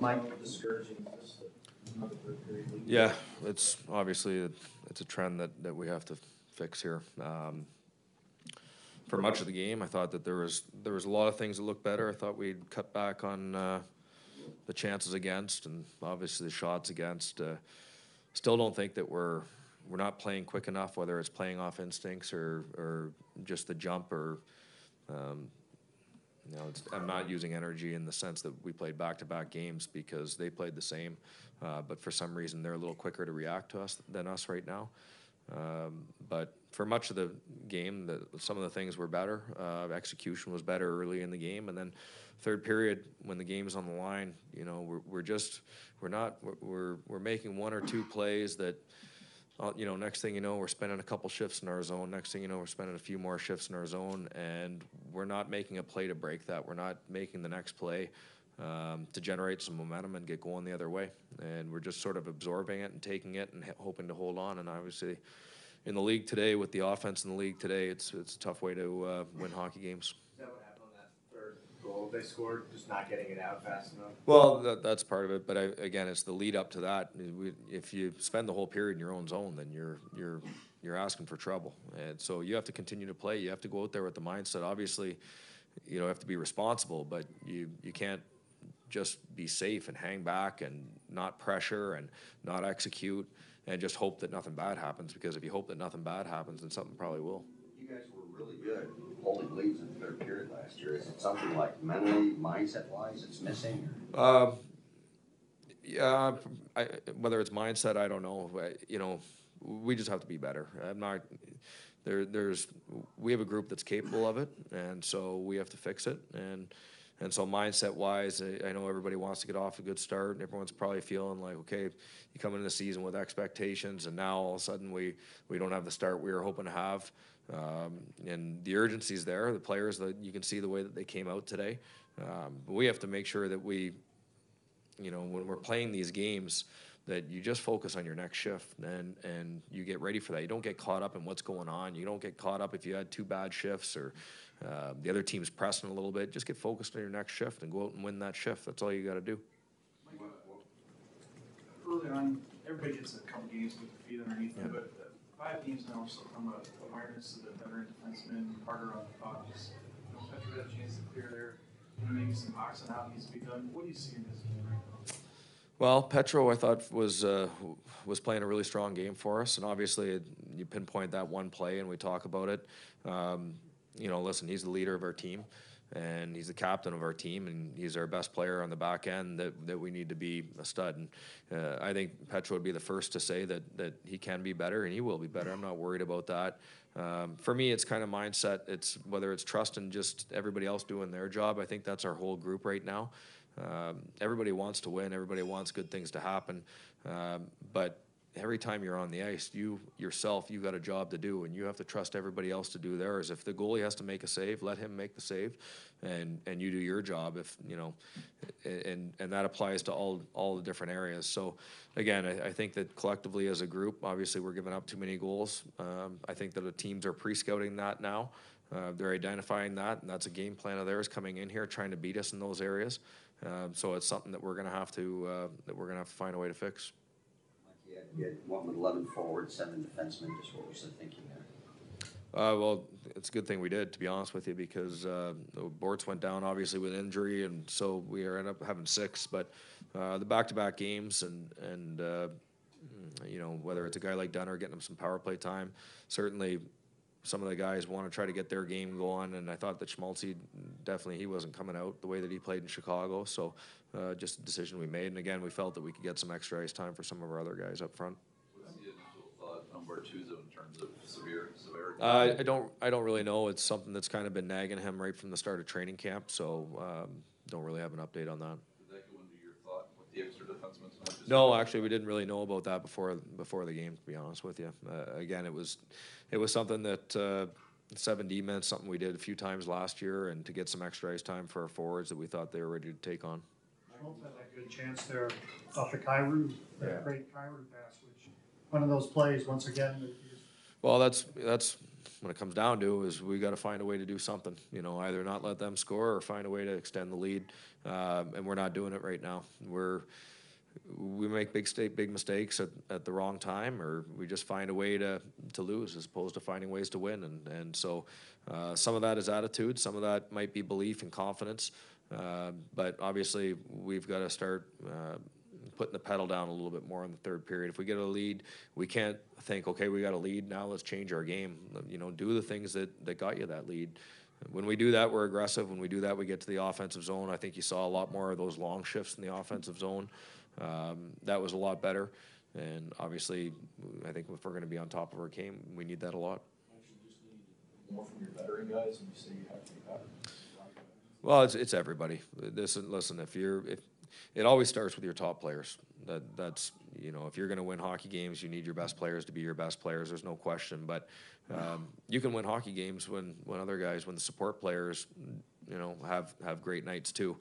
Mike, discouraging this another third period lead? Yeah, it's obviously it's a trend that we have to fix here. For much of the game, I thought that there was a lot of things that looked better. I thought we'd cut back on the chances against, and obviously the shots against. Still don't think that we're not playing quick enough, whether it's playing off instincts or just the jump or. I'm not using energy in the sense that we played back-to-back games because they played the same, but for some reason they're a little quicker to react to us than us right now. But for much of the game, some of the things were better. Execution was better early in the game, and then third period when the game's on the line, we're making one or two plays that. Next thing you know, we're spending a couple shifts in our zone. Next thing you know, we're spending a few more shifts in our zone, and we're not making a play to break that. We're not making the next play to generate some momentum and get going the other way. And we're just sort of absorbing it and taking it and hoping to hold on. And obviously, in the league today, with the offense in the league today, it's a tough way to win hockey games. Is that what happened on that third goal they scored, just not getting it out fast enough? Well, that's part of it, but again, it's the lead up to that. If you spend the whole period in your own zone, then you're asking for trouble, and so you have to continue to play. You have to go out there with the mindset. Obviously, you have to be responsible, but you can't just be safe and hang back and not pressure and not execute and just hope that nothing bad happens. Because if you hope that nothing bad happens, then something probably will. You guys were really good holding leads in the third period last year. Is it something like mentally, mindset-wise, it's missing? Yeah, whether it's mindset, I don't know. We just have to be better. I'm not. We have a group that's capable of it, and so we have to fix it. And so mindset-wise, I know everybody wants to get off a good start, and everyone's probably feeling like, okay, you come into the season with expectations, and now all of a sudden we don't have the start we were hoping to have. And the urgency's there. The players, you can see the way that they came out today. But we have to make sure that when we're playing these games, that you just focus on your next shift and you get ready for that. You don't get caught up in what's going on. You don't get caught up if you had two bad shifts or the other team's pressing a little bit. Just get focused on your next shift and go out and win that shift. That's all you got to do. Early on, everybody gets a couple games with their feet underneath them, but 5 games now, so from a awareness to the veteran defenseman, harder on the puck. Petro had a chance to clear there. Maybe some boxing out needs to be done. What do you see in this game right now? Well, Petro, I thought was playing a really strong game for us, and obviously you pinpoint that one play, and we talk about it. Listen, he's the leader of our team, and he's the captain of our team, and he's our best player on the back end that we need to be a stud. And I think Petro would be the first to say that he can be better, and he will be better. I'm not worried about that. For me, it's kind of mindset. It's whether it's trust and just everybody else doing their job. I think that's our whole group right now. Everybody wants to win. Everybody wants good things to happen. But every time you're on the ice, you got a job to do, and you have to trust everybody else to do theirs. If the goalie has to make a save, let him make the save, and you do your job. And that applies to all the different areas. So again, I think that collectively as a group, obviously we're giving up too many goals. I think that the teams are pre-scouting that now. They're identifying that, and that's a game plan of theirs coming in here, trying to beat us in those areas. So it's something that we're going to have to find a way to fix. You had one with 11 forwards, 7 defensemen. Just what was the thinking there? Well, it's a good thing we did, to be honest with you, because Bortz went down obviously with injury, and so we ended up having 6. But the back-to-back games and whether it's a guy like Dunner getting him some power play time, certainly some of the guys want to try to get their game going, and I thought that Schmaltzy, definitely he wasn't coming out the way that he played in Chicago, so just a decision we made. And again, we felt that we could get some extra ice time for some of our other guys up front. What's the initial thought on Bortuzzo in terms of severity? I don't really know. It's something that's kind of been nagging him right from the start of training camp, so don't really have an update on that. Did that go into your thought with the extra defensemen? No, actually, we didn't really know about that before the game, to be honest with you. Again, it was something that 7D meant something we did a few times last year, and to get some extra ice time for our forwards that we thought they were ready to take on. Schmaltz had that good chance there off the Kyrou, that great Kyrou pass, which one of those plays, once again. Well, that's when it comes down to is we got to find a way to do something. You know, either not let them score or find a way to extend the lead, and we're not doing it right now. We make big mistakes at the wrong time, or we just find a way to lose as opposed to finding ways to win. And so some of that is attitude, some of that might be belief and confidence, but obviously we've got to start putting the pedal down a little bit more in the third period. If we get a lead, we can't think, okay, we got a lead, now let's change our game. You know, do the things that got you that lead. When we do that, we're aggressive. When we do that, we get to the offensive zone. I think you saw a lot more of those long shifts in the offensive zone. That was a lot better, and obviously, I think if we're going to be on top of our game, we need that a lot. Actually, just need more from your veteran guys, and you say you have to be better. Well, it's everybody. Listen, if it always starts with your top players. That's you know, if you're going to win hockey games, you need your best players to be your best players. There's no question. But you can win hockey games when other guys, when the support players, you know, have great nights too.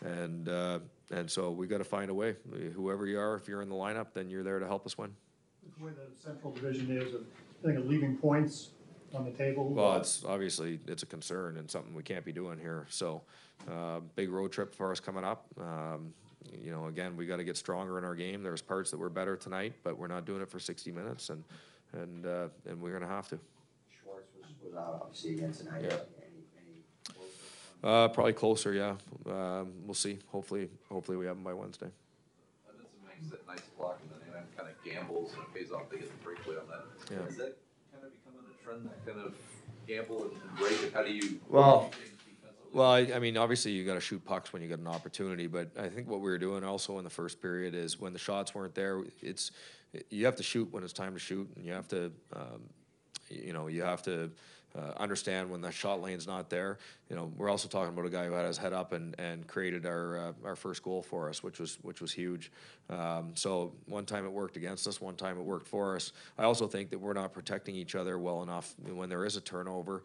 And so we got to find a way. Whoever you are, if you're in the lineup, then you're there to help us win. The way the Central Division is, I think of leaving points on the table. Well, it's obviously it's a concern and something we can't be doing here. So, big road trip for us coming up. You know, again, we got to get stronger in our game. There's parts that were better tonight, but we're not doing it for 60 minutes, and we're gonna have to. Schwartz was out obviously against tonight. Yeah. Any Probably closer, yeah. We'll see. Hopefully we have them by Wednesday. I've done some things at 9 o'clock and then kind of gambles and it pays off. They get the breakaway on that. Yeah. Is that kind of becoming a trend, that kind of gamble and break? And how do you? Well, I mean, obviously you got to shoot pucks when you get an opportunity, but I think what we were doing also in the first period is when the shots weren't there, you have to shoot when it's time to shoot, and you have to, understand when the shot lane's not there. You know, we're also talking about a guy who had his head up and created our first goal for us, which was huge. So one time it worked against us, one time it worked for us. I also think that we're not protecting each other well enough. When there is a turnover,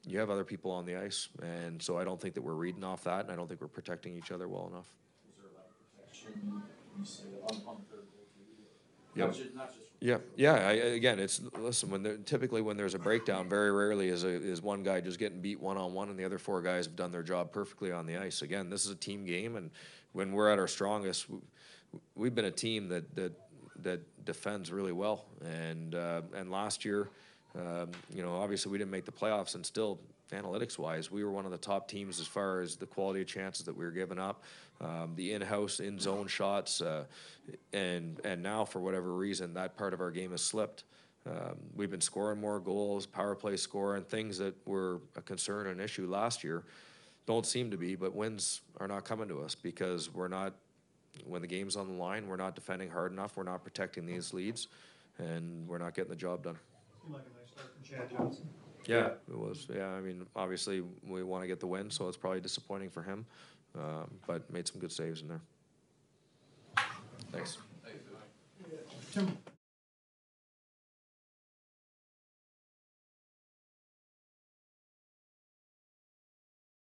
you have other people on the ice, and so I don't think that we're reading off that, and I don't think we're protecting each other well enough. Is there a lack of protection? You say on third goal too? Yep. Not just Yeah. Again, typically when there's a breakdown, very rarely is one guy just getting beat one-on-one, and the other four guys have done their job perfectly on the ice. Again, this is a team game, and when we're at our strongest, we've been a team that defends really well. And last year, obviously we didn't make the playoffs, and still, analytics-wise, we were one of the top teams as far as the quality of chances that we were giving up, the in-house, in-zone shots, and now for whatever reason that part of our game has slipped. We've been scoring more goals, power play score, and things that were a concern and issue last year don't seem to be, but wins are not coming to us because we're not, when the game's on the line, we're not defending hard enough, we're not protecting these leads, and we're not getting the job done. Seemed like a nice start from Chad Johnson. Yeah, it was. Yeah, I mean, obviously we want to get the win, so it's probably disappointing for him, but made some good saves in there. Thanks. Tim,